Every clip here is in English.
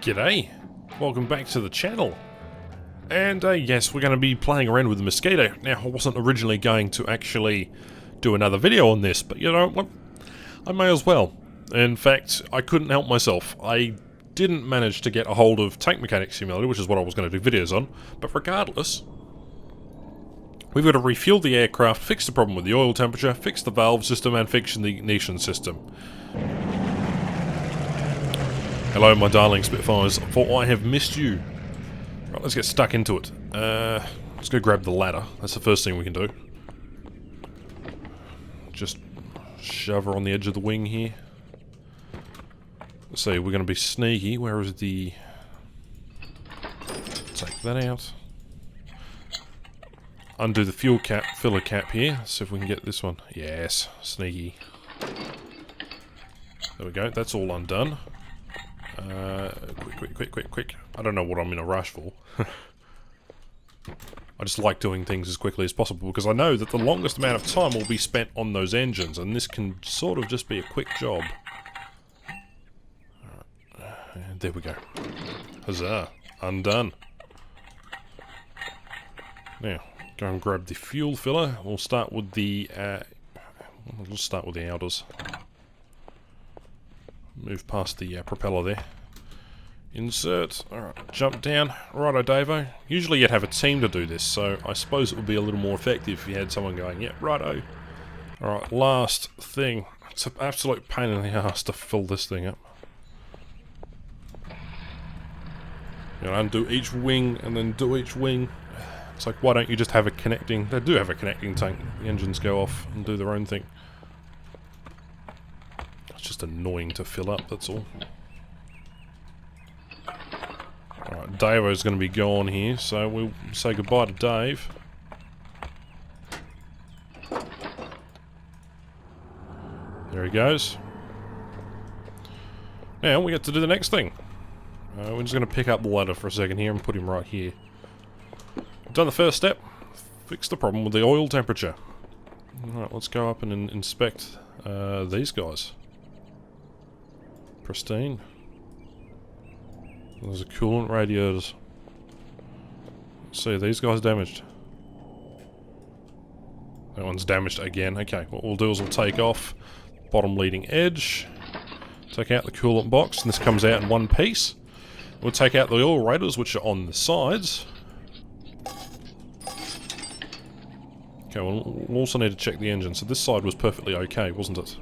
G'day, welcome back to the channel. And yes, we're going to be playing around with the Mosquito. Now, I wasn't originally going to actually do another video on this, but you know what, I may as well. In fact, I couldn't help myself. I didn't manage to get a hold of Tank Mechanics Simulator, which is what I was going to do videos on, but regardless, we've got to refuel the aircraft, fix the problem with the oil temperature, fix the valve system, and fix the ignition system. Hello, my darling Spitfires, for I have missed you. Right, let's get stuck into it. Let's go grab the ladder. That's the first thing we can do. Just shove her on the edge of the wing here. Let's see, we're going to be sneaky. Where is the... Take that out. Undo the fuel cap, filler cap here. Let's see if we can get this one. Yes, sneaky. There we go, that's all undone. Quick. I don't know what I'm in a rush for. I just like doing things as quickly as possible because I know that the longest amount of time will be spent on those engines, and this can sort of just be a quick job. Alright, there we go. Huzzah. Undone. Now, go and grab the fuel filler. We'll start with the... we'll start with the outers. Move past the propeller there. Insert. Alright, jump down. Righto, Davo. Usually you'd have a team to do this, so I suppose it would be a little more effective if you had someone going, yep, righto. Alright, last thing. It's an absolute pain in the ass to fill this thing up. You know, undo each wing and then do each wing. It's like, why don't you just have a connecting... They do have a connecting tank. The engines go off and do their own thing. It's just annoying to fill up, that's all. Alright, Davo's going to be gone here, so we'll say goodbye to Dave. There he goes. Now we get to do the next thing. We're just going to pick up the ladder for a second here and put him right here. Done the first step. Fix the problem with the oil temperature. Alright, let's go up and inspect these guys. Pristine. There's a coolant radiators. Let's see, these guys damaged. That one's damaged again. Okay, what we'll do is we'll take off bottom leading edge, take out the coolant box, and this comes out in one piece. We'll take out the oil radiators, which are on the sides. Okay, we'll also need to check the engine. So this side was perfectly okay, wasn't it?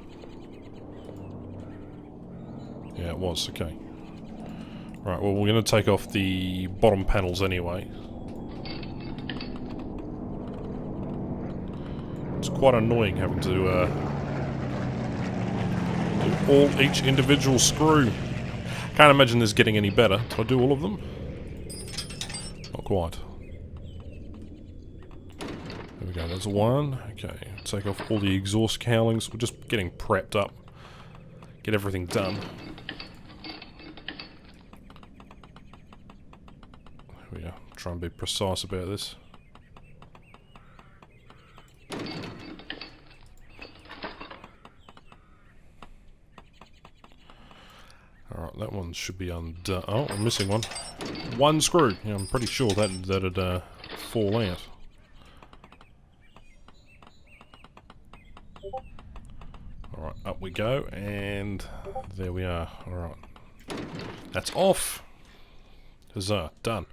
Yeah, it was, okay. Right, well, we're going to take off the bottom panels anyway. It's quite annoying having to do each individual screw. Can't imagine this getting any better. Did I do all of them? Not quite. There we go, there's one. Okay, take off all the exhaust cowlings. We're just getting prepped up. Get everything done. There we go. Try and be precise about this. Alright, that one should be undone. Oh, I'm missing one. One screw. Yeah, I'm pretty sure that'd fall out. Alright, up we go, and there we are. Alright. That's off! Huzzah, done.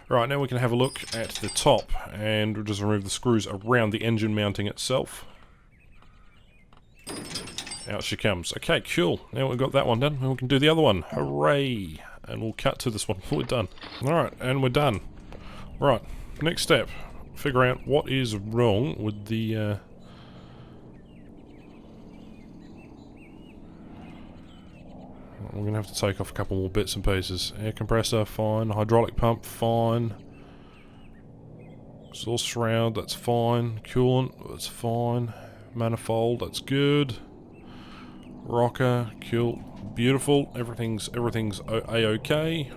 Right, now we can have a look at the top, and we'll just remove the screws around the engine mounting itself. Out she comes. Okay, cool. Now we've got that one done, and we can do the other one. Hooray! And we'll cut to this one. We're done. Alright, and we're done. Right, next step. Figure out what is wrong with the... We're going to have to take off a couple more bits and pieces. Air compressor, fine. Hydraulic pump, fine. Exhaust shroud, that's fine. Coolant, that's fine. Manifold, that's good. Rocker, cool. Beautiful. Everything's A-OK.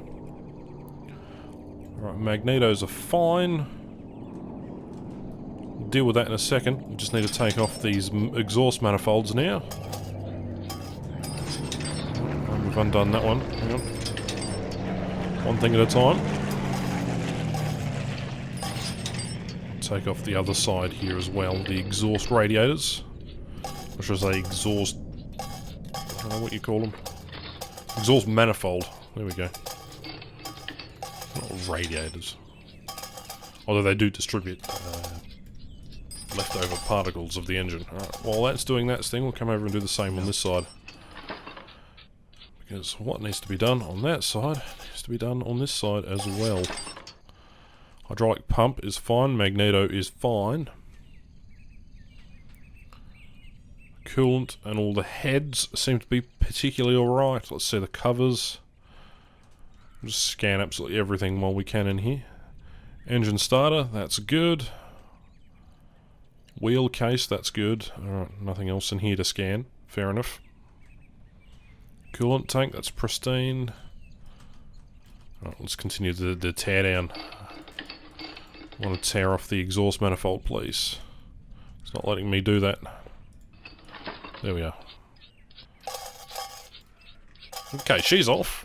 Alright, magnetos are fine. We'll deal with that in a second. We just need to take off these exhaust manifolds now. We've undone that one. Hang on. One thing at a time. Take off the other side here as well, the exhaust radiators. Which is a exhaust... I don't know what you call them. Exhaust manifold. There we go. Not radiators. Although they do distribute leftover particles of the engine. Alright, while that's doing that thing, we'll come over and do the same on this side. Because what needs to be done on that side needs to be done on this side as well. Hydraulic pump is fine, magneto is fine. Coolant and all the heads seem to be particularly alright. Let's see the covers. Just scan absolutely everything while we can in here. Engine starter, that's good. Wheel case, that's good. Alright, nothing else in here to scan. Fair enough. Coolant tank, that's pristine. Alright, let's continue the tear down. I want to tear off the exhaust manifold, please. It's not letting me do that. There we are. Okay, she's off.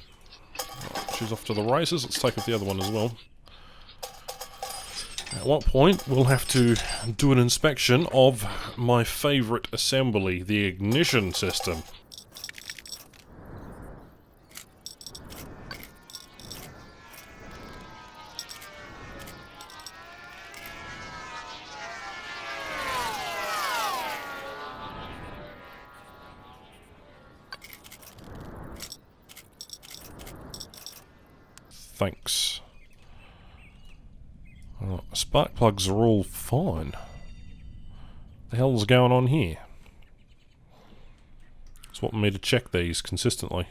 She's off to the races. Let's take off the other one as well. At what point we'll have to do an inspection of my favourite assembly, the ignition system. Thanks. Right, spark plugs are all fine. The hell's going on here? It's wanting me to check these consistently.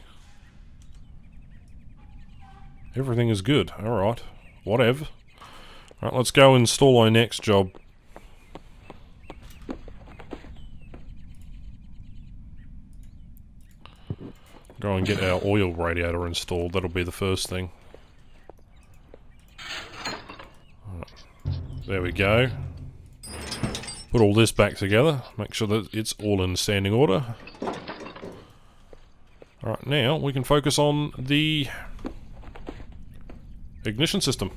Everything is good. Alright. Whatever. Alright, let's go install our next job. Go and get our oil radiator installed. That'll be the first thing. There we go. Put all this back together. Make sure that it's all in standing order. Alright, now we can focus on the ignition system.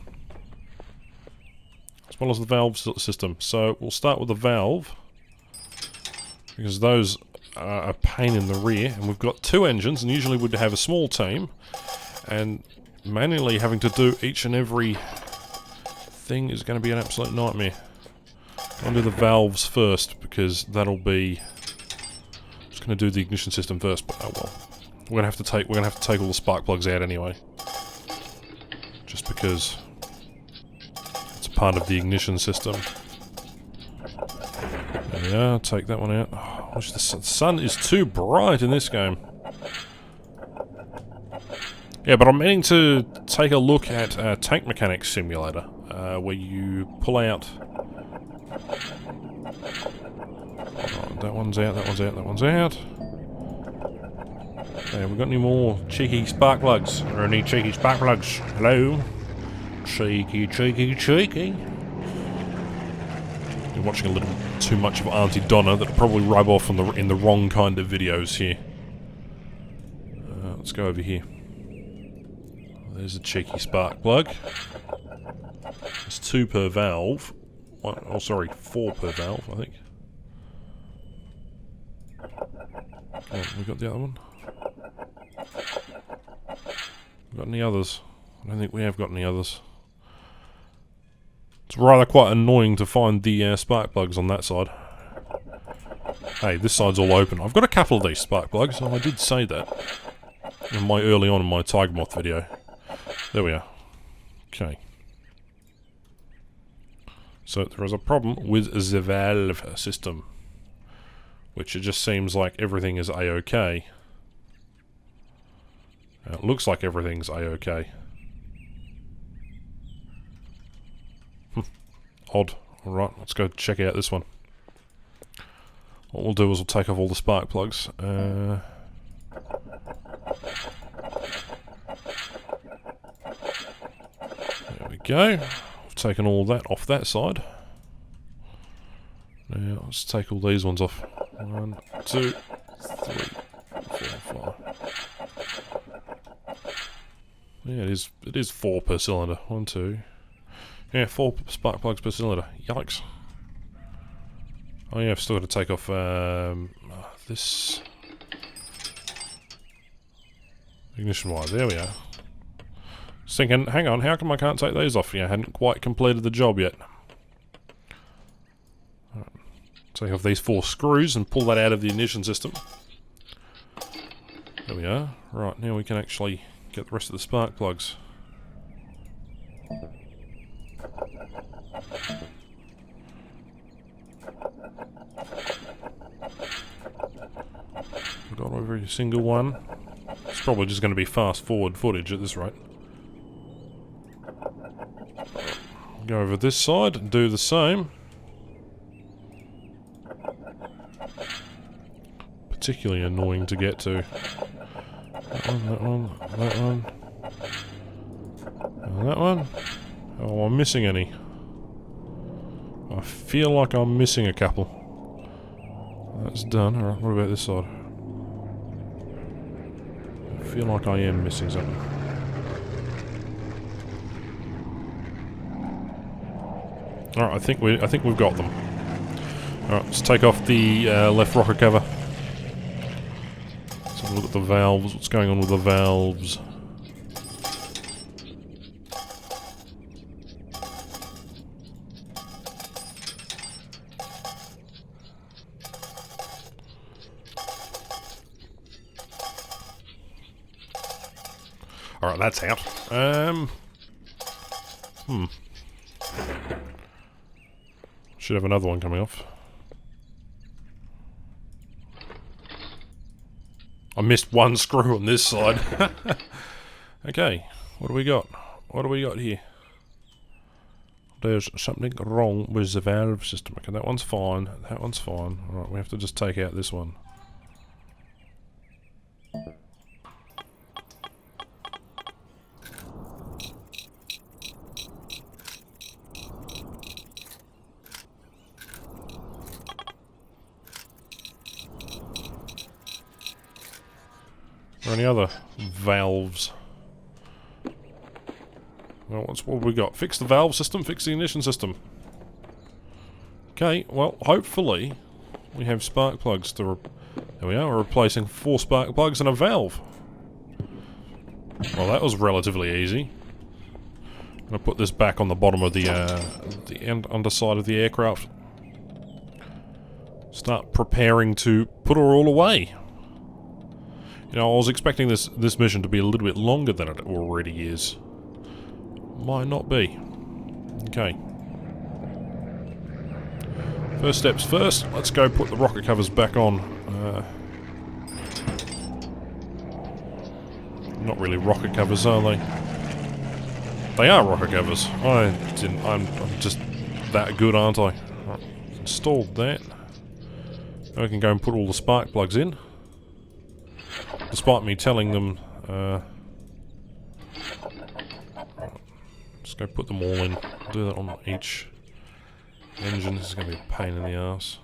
As well as the valve system. So we'll start with the valve. Because those are a pain in the rear. And we've got two engines, and usually we'd have a small team. And manually having to do each and every thing is going to be an absolute nightmare. I'll do the valves first because that'll be. Just going to do the ignition system first, but oh well. We're going to have to take all the spark plugs out anyway. Just because it's part of the ignition system. There we are. Take that one out. Oh, I wish the sun is too bright in this game. Yeah, but I'm meaning to take a look at Tank Mechanics Simulator, where you pull out... Oh, that one's out, that one's out, that one's out. Okay, we got any more cheeky spark plugs? Are there any cheeky spark plugs? Hello? Cheeky, cheeky, cheeky. You're watching a little too much of Auntie Donna. That'll probably rub off in the wrong kind of videos here. Let's go over here. There's a cheeky spark plug. There's 2 per valve. Oh, sorry, 4 per valve, I think. Oh, we got the other one. Got any others? I don't think we have got any others. It's rather quite annoying to find the spark plugs on that side. Hey, this side's all open. I've got a couple of these spark plugs, and I did say that early on in my Tiger Moth video. There we are. Okay. So there is a problem with the valve system, which it just seems like everything is A-OK. It looks like everything's A-OK. Odd. Alright, let's go check out this one. What we'll do is we'll take off all the spark plugs. There we go. I've taken all that off that side. Now let's take all these ones off. 1, 2, 3, 4, 5. Yeah, it is 4 per cylinder. 1, 2. Yeah, 4 spark plugs per cylinder. Yikes. Oh yeah, I've still got to take off this ignition wire. There we are. Just thinking, hang on, how come I can't take those off? Yeah, I hadn't quite completed the job yet. Right. Take off these 4 screws and pull that out of the ignition system. There we are. Right, now we can actually get the rest of the spark plugs. Got every single one. It's probably just going to be fast forward footage at this rate. Go over this side and do the same. Particularly annoying to get to. That one, that one, that one. And that one. Oh, I'm missing any. I feel like I'm missing a couple. That's done. Alright, what about this side? I feel like I am missing something. Alright, I think we've got them. Alright, let's take off the left rocker cover. Let's have a look at the valves. What's going on with the valves? Alright, that's out. Should have another one coming off. I missed one screw on this side. Okay, what do we got? What do we got here? There's something wrong with the valve system. Okay, that one's fine. That one's fine. Alright, we have to just take out this one. Or any other valves? Well, what have we got? Fix the valve system, fix the ignition system. Okay, well, hopefully we have spark plugs to... There we are, we're replacing 4 spark plugs and a valve. Well, that was relatively easy. I'm gonna put this back on the bottom of the underside of the aircraft. Start preparing to put her all away. You know, I was expecting this mission to be a little bit longer than it already is. Might not be. Okay. First steps first, let's go put the rocket covers back on. Not really rocket covers, are they? They are rocket covers. I'm just that good, aren't I? Right, installed that. Now we can go and put all the spark plugs in. Despite me telling them, just go put them all in. Do that on each engine. This is going to be a pain in the ass.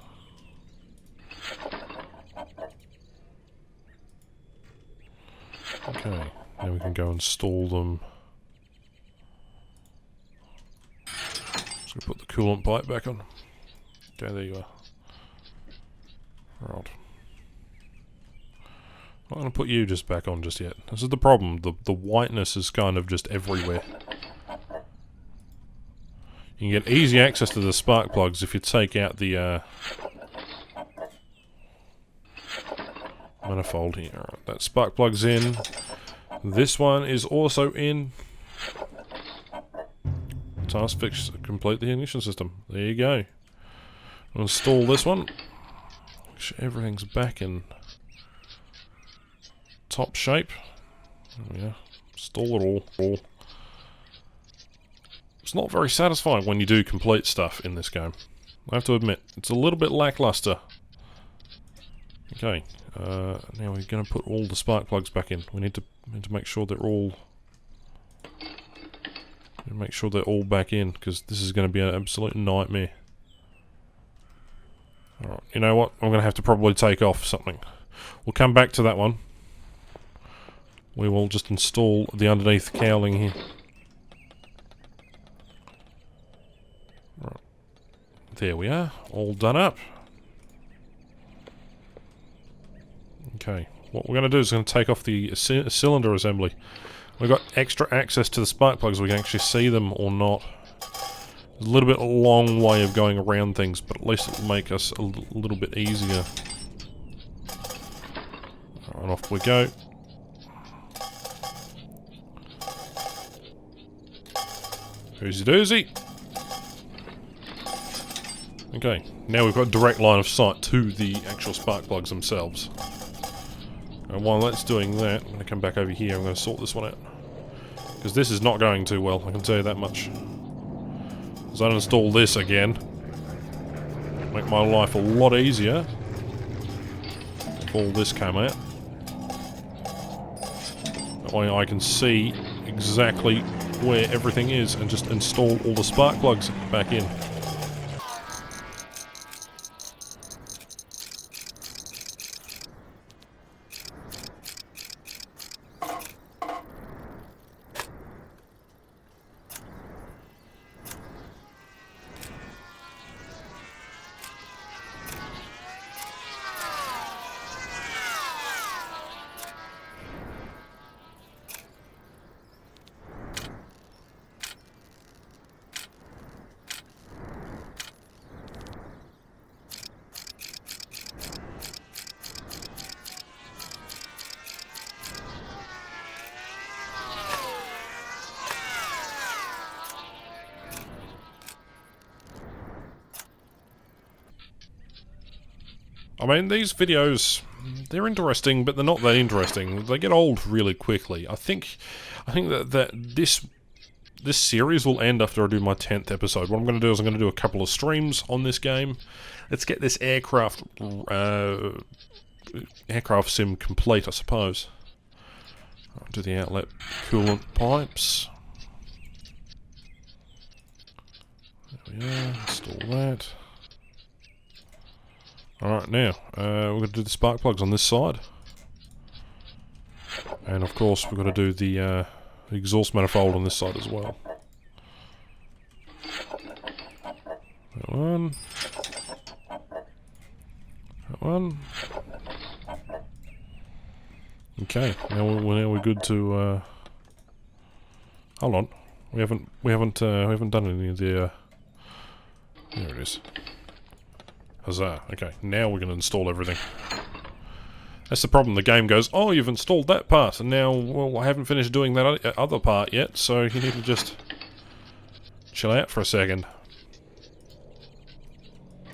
Okay, now we can go install them. Just going to put the coolant pipe back on. Okay, there you are. Right. I'm not going to put you just back on just yet. This is the problem. The whiteness is kind of just everywhere. You can get easy access to the spark plugs if you take out the manifold here. Alright, that spark plug's in. This one is also in. Task fix, complete the ignition system. There you go. I'll install this one. Make sure everything's back in top shape. Yeah, install it all. It's not very satisfying when you do complete stuff in this game. I have to admit, it's a little bit lackluster. Okay, now we're going to put all the spark plugs back in. We need to make sure they're all. Make sure they're all back in, because this is going to be an absolute nightmare. Alright, you know what? I'm going to have to probably take off something. We'll come back to that one. we will just install the underneath cowling here. Right. There we are, all done up. Okay, what we're going to do is going to take off the cylinder assembly. We've got extra access to the spark plugs, we can actually see them or not. It's a little bit a long way of going around things, but at least it will make us a little bit easier. And off we go. Oozy doozy. Okay, now we've got a direct line of sight to the actual spark plugs themselves. And while that's doing that, I'm going to come back over here, I'm going to sort this one out. Because this is not going too well, I can tell you that much. As I uninstall this again, make my life a lot easier. If all this came out. That way I can see exactly where everything is and just install all the spark plugs back in. I mean, these videos, they're interesting, but they're not that interesting. They get old really quickly. I think that this series will end after I do my 10th episode. What I'm going to do is I'm going to do a couple of streams on this game. Let's get this aircraft sim complete, I suppose. I'll do the outlet coolant pipes. There we are. Install that. Alright, now, we're going to do the spark plugs on this side. And of course, we've got to do the exhaust manifold on this side as well. That one. That one. Okay, now we're good to, hold on. We haven't done any of the, there it is. Huzzah. Okay, now we're going to install everything. That's the problem. The game goes, oh, you've installed that part, and now, well, I haven't finished doing that other part yet, so you need to just chill out for a second.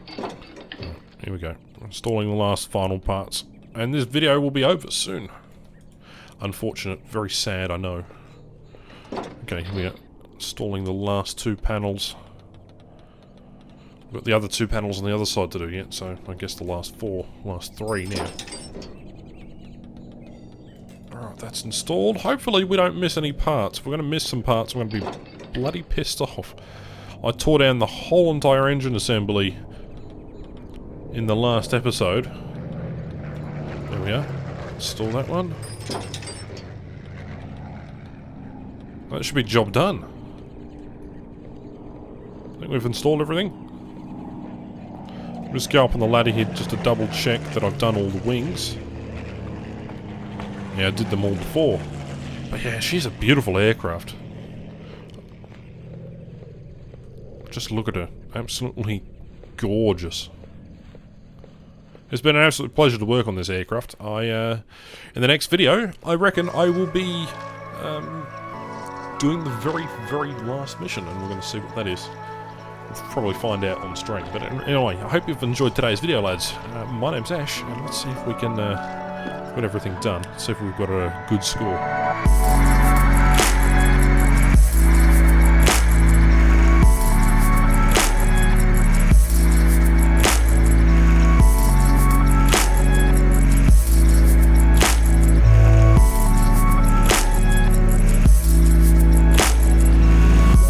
Here we go. Installing the last final parts. And this video will be over soon. Unfortunate. Very sad, I know. Okay, here we go. Installing the last two panels. We've got the other two panels on the other side to do yet, so I guess the last three now. Alright, that's installed. Hopefully we don't miss any parts. If we're going to miss some parts, I'm going to be bloody pissed off. I tore down the whole entire engine assembly in the last episode. There we are. Install that one. That should be job done. I think we've installed everything. Just go up on the ladder here just to double check that I've done all the wings. Yeah, I did them all before. But yeah, she's a beautiful aircraft. Just look at her. Absolutely gorgeous. It's been an absolute pleasure to work on this aircraft. In the next video, I reckon I will be doing the very, very last mission, and we're going to see what that is. We'll probably find out on stream. But anyway, I hope you've enjoyed today's video, lads. My name's Ash, and let's see if we can get everything done. Let's see if we've got a good score.